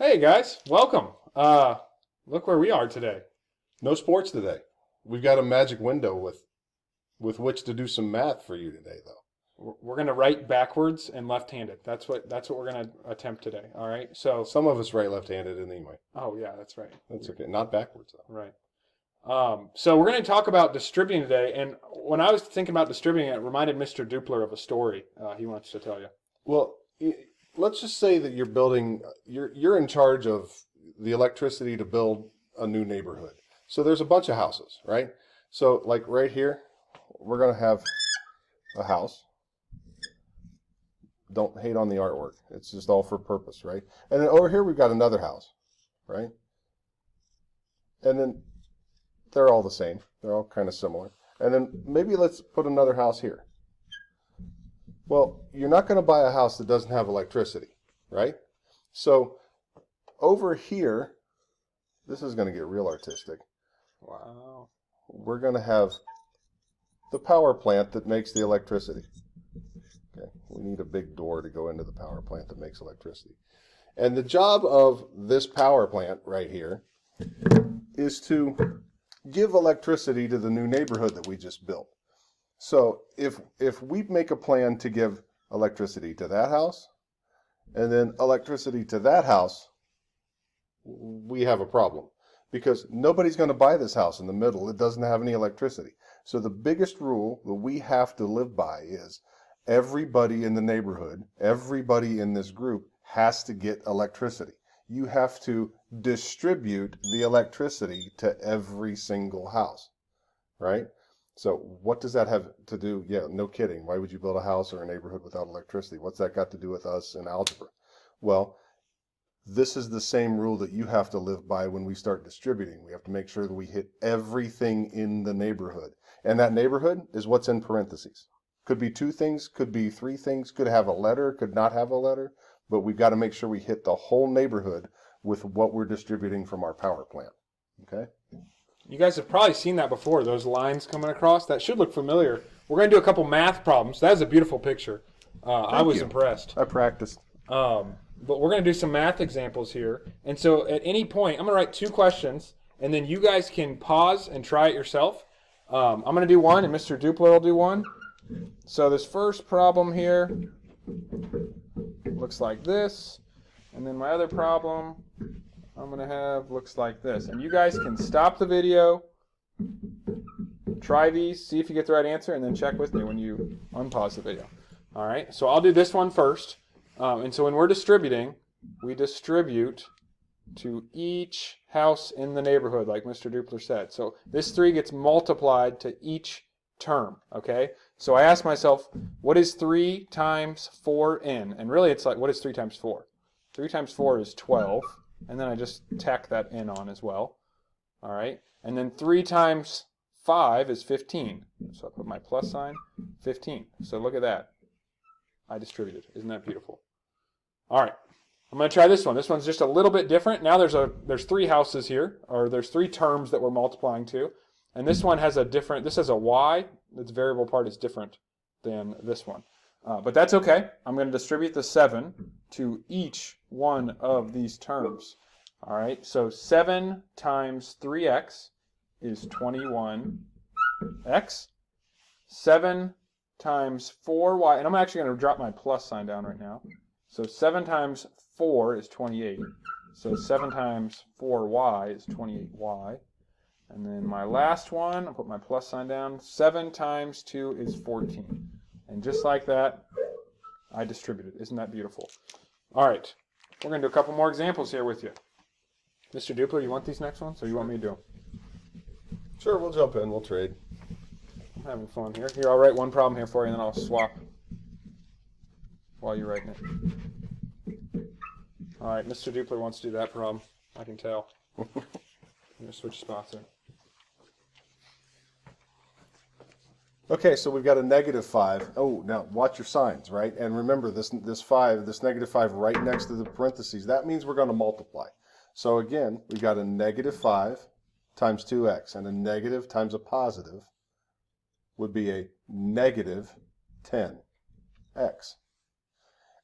Hey guys, welcome. Look where we are today. No sports today. We've got a magic window with which to do some math for you today, though. We're gonna write backwards and left-handed. That's what we're gonna attempt today. All right. So, Some of us write left-handed anyway. oh yeah, that's right. That's okay. Not backwards though. Right. So we're gonna talk about distributing today. And when I was thinking about distributing, it reminded Mr. Dupler of a story he wants to tell you. Well, let's just say that you're building. You're in charge of the electricity to build a new neighborhood. So there's a bunch of houses, right? So like right here, we're gonna have a house. Don't hate on the artwork. It's just all for purpose, right? And then over here we've got another house, right? And then they're all the same. They're all kind of similar. And then maybe let's put another house here. Well, you're not going to buy a house that doesn't have electricity, right? So over here, this is going to get real artistic. Wow. We're going to have the power plant that makes the electricity. Okay, we need a big door to go into the power plant that makes electricity. And the job of this power plant right here is to give electricity to the new neighborhood that we just built. So if we make a plan to give electricity to that house and then electricity to that house, we have a problem because nobody's going to buy this house in the middle. It doesn't have any electricity. So the biggest rule that we have to live by is everybody in the neighborhood, everybody in this group has to get electricity. You have to distribute the electricity to every single house, right? So what does that have to do? Yeah, no kidding. Why would you build a house or a neighborhood without electricity? What's that got to do with us in algebra? Well, this is the same rule that you have to live by when we start distributing. We have to make sure that we hit everything in the neighborhood. And that neighborhood is what's in parentheses. Could be two things, could be three things, could have a letter, could not have a letter, but we've got to make sure we hit the whole neighborhood with what we're distributing from our power plant. Okay? You guys have probably seen that before. Those lines coming across. That should look familiar. We're gonna do a couple math problems. That was a beautiful picture. I was impressed. I practiced. But we're going to do some math examples here. And so at any point, I'm going to write two questions, and then you guys can pause and try it yourself. I'm going to do one, and Mr. Dupler will do one. So this first problem here looks like this. And then my other problem I'm going to have looks like this. And you guys can stop the video, try these, see if you get the right answer, and then check with me when you unpause the video. All right, so I'll do this one first. And so when we're distributing, we distribute to each house in the neighborhood, like Mr. Dupler said. So this 3 gets multiplied to each term, okay? So I ask myself, what is 3 times 4n? And really it's like, what is 3 times 4? 3 times 4 is 12, and then I just tack that n on as well, all right? And then 3 times 5 is 15. So I put my plus sign, 15. So look at that. I distributed. Isn't that beautiful? All right. I'm going to try this one. This one's just a little bit different. Now there's 3 houses here, or there's 3 terms that we're multiplying to. And this one has this has a y. Its variable part is different than this one. But that's okay. I'm going to distribute the 7 to each one of these terms. All right. So 7 times 3x is 21x. 7 times 4y, and I'm actually going to drop my plus sign down right now. So 7 times 4 is 28. So 7 times 4y is 28y. And then my last one, I'll put my plus sign down. 7 times 2 is 14. And just like that, I distributed. Isn't that beautiful? All right. We're going to do a couple more examples here with you. Mr. Dupler, you want these next ones, or you want me to do them? Sure, we'll jump in. We'll trade. I'm having fun here. Here, I'll write one problem here for you, and then I'll swap while you're writing it. All right, Mr. Dupler wants to do that problem. I can tell. I'm going to switch spots here. Okay, so we've got a -5. Oh, now watch your signs, right? And remember this -5 right next to the parentheses. That means we're going to multiply. So again, we've got a -5 times 2x, and a negative times a positive would be a -10x.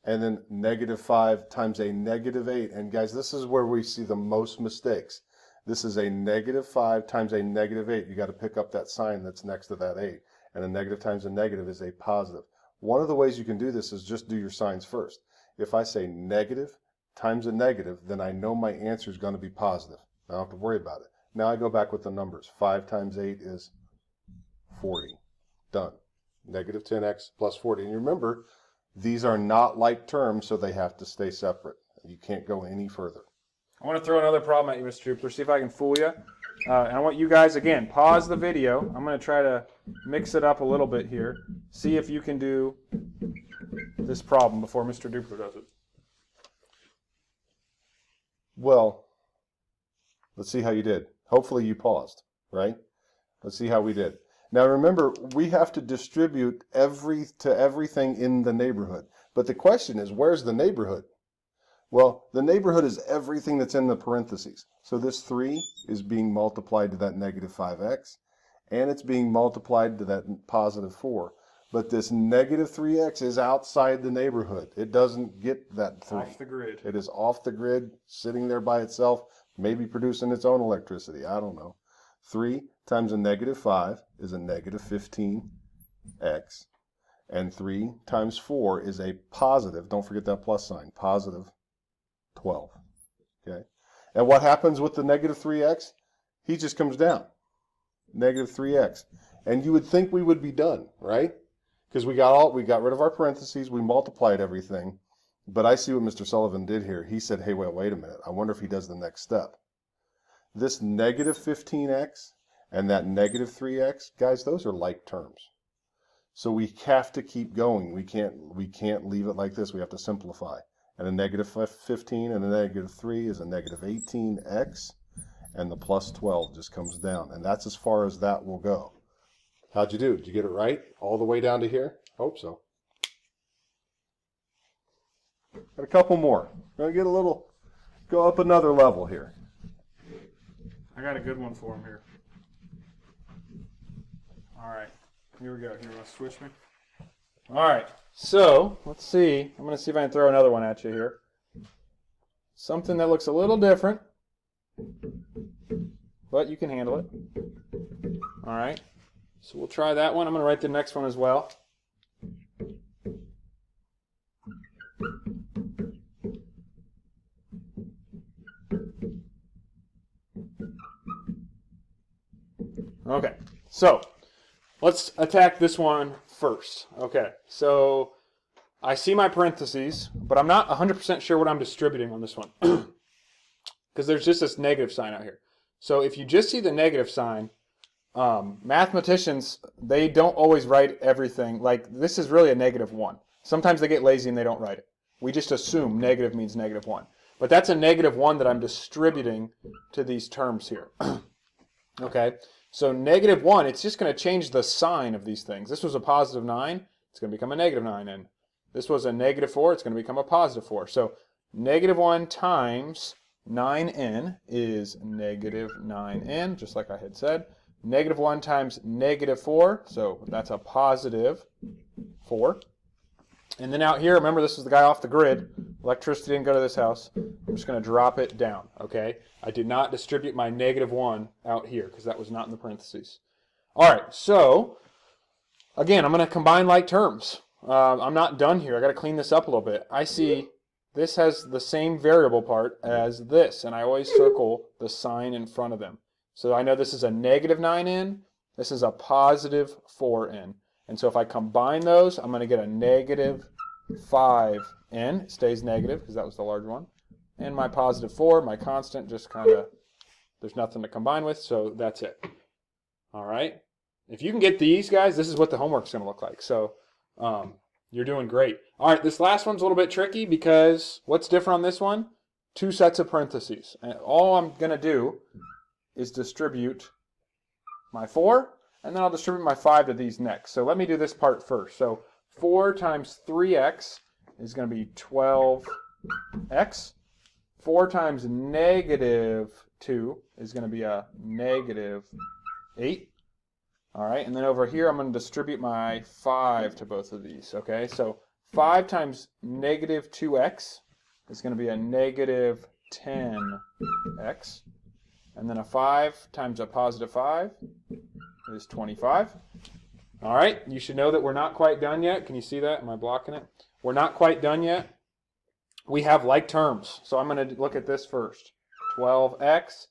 and then -5 times a -8. And guys, this is where we see the most mistakes. This is a -5 times a -8. You got to pick up that sign that's next to that 8. And a negative times a negative is a positive. One of the ways you can do this is just do your signs first. If I say negative times a negative, then I know my answer is going to be positive. I don't have to worry about it. Now I go back with the numbers. 5 times 8 is 40. Done. Negative 10x plus 40. And you remember, these are not like terms, so they have to stay separate. You can't go any further. I want to throw another problem at you, Mr. Jupiter, see if I can fool you. And I want you guys, again, pause the video. I'm going to try to mix it up a little bit here. See if you can do this problem before Mr. Jupiter does it. Well, let's see how you did. Hopefully you paused, right? Let's see how we did. Now remember, we have to distribute everything in the neighborhood. But the question is, where's the neighborhood? Well, the neighborhood is everything that's in the parentheses. So this 3 is being multiplied to that -5x, and it's being multiplied to that +4. But this -3x is outside the neighborhood. It doesn't get that 3. Off the grid. It is off the grid, sitting there by itself, maybe producing its own electricity. I don't know. 3 times a -5 is a -15x, and 3 times 4 is a positive, don't forget that plus sign, positive 12. Okay? And what happens with the -3x? He just comes down. -3x. And you would think we would be done, right? Because we got rid of our parentheses, we multiplied everything. But I see what Mr. Sullivan did here. He said, hey, wait a minute. I wonder if he does the next step. This -15x and that -3x, guys, those are like terms. So we have to keep going. We can't leave it like this. We have to simplify. And a -15 and a -3 is a -18x, and the plus 12 just comes down. And that's as far as that will go. How'd you do? Did you get it right? All the way down to here? Hope so. Got a couple more. Gonna get go up another level here. I got a good one for him here. All right, here we go. You want to switch me? All right, so let's see. I'm going to see if I can throw another one at you here. Something that looks a little different, but you can handle it. All right, so we'll try that one. I'm going to write the next one as well. Okay, so let's attack this one first. Okay, so I see my parentheses, but I'm not 100% sure what I'm distributing on this one because there's just this negative sign out here. So if you just see the negative sign, mathematicians, they don't always write everything. Like, this is really a -1. Sometimes they get lazy and they don't write it. We just assume negative means -1. But that's a -1 that I'm distributing to these terms here. Okay. So -1, it's just going to change the sign of these things. This was a +9, it's going to become a -9. And this was a -4, it's going to become a +4. So -1 times 9n is -9n, just like I had said. -1 times -4, so that's a +4. And then out here, remember this is the guy off the grid. Electricity didn't go to this house. I'm just going to drop it down, okay? I did not distribute my -1 out here because that was not in the parentheses. All right, so again, I'm going to combine like terms. I'm not done here. I got to clean this up a little bit. I see this has the same variable part as this, and I always circle the sign in front of them. So I know this is a -9n, this is a +4n. And so if I combine those, I'm going to get a -5n. It stays negative because that was the large one. And my +4, my constant, just kind of, there's nothing to combine with, so that's it. All right. If you can get these, guys, this is what the homework's going to look like. So you're doing great. All right, this last one's a little bit tricky because what's different on this one? 2 sets of parentheses. And all I'm going to do is distribute my 4, and then I'll distribute my 5 to these next. So let me do this part first. So 4 times 3x is going to be 12x. 4 times -2 is going to be a -8. All right, and then over here I'm going to distribute my 5 to both of these. Okay, so 5 times negative 2x is going to be a negative 10x. And then a 5 times a positive 5 is 25. All right, you should know that we're not quite done yet. Can you see that? Am I blocking it? We're not quite done yet. We have like terms. So I'm going to look at this first. 12x,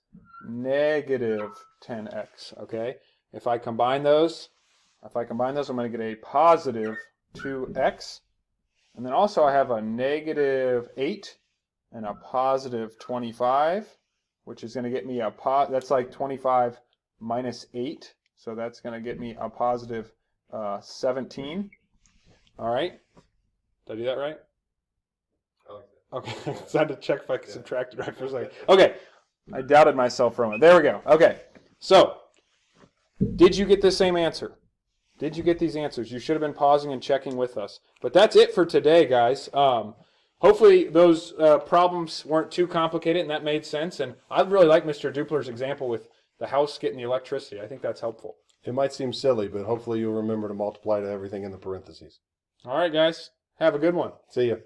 negative 10x, okay? If I combine those, I'm going to get a positive 2x. And then also I have a negative 8 and a positive 25, which is going to get me that's like 25 minus 8. So that's going to get me a positive 17. All right. Did I do that right? Okay, so I had to check if I could subtract it right for a second. Okay, I doubted myself for a moment. There we go. Okay, so did you get the same answer? Did you get these answers? You should have been pausing and checking with us. But that's it for today, guys. Hopefully those problems weren't too complicated and that made sense. And I really like Mr. Dupler's example with the house getting the electricity. I think that's helpful. It might seem silly, but hopefully you'll remember to multiply to everything in the parentheses. All right, guys. Have a good one. See ya.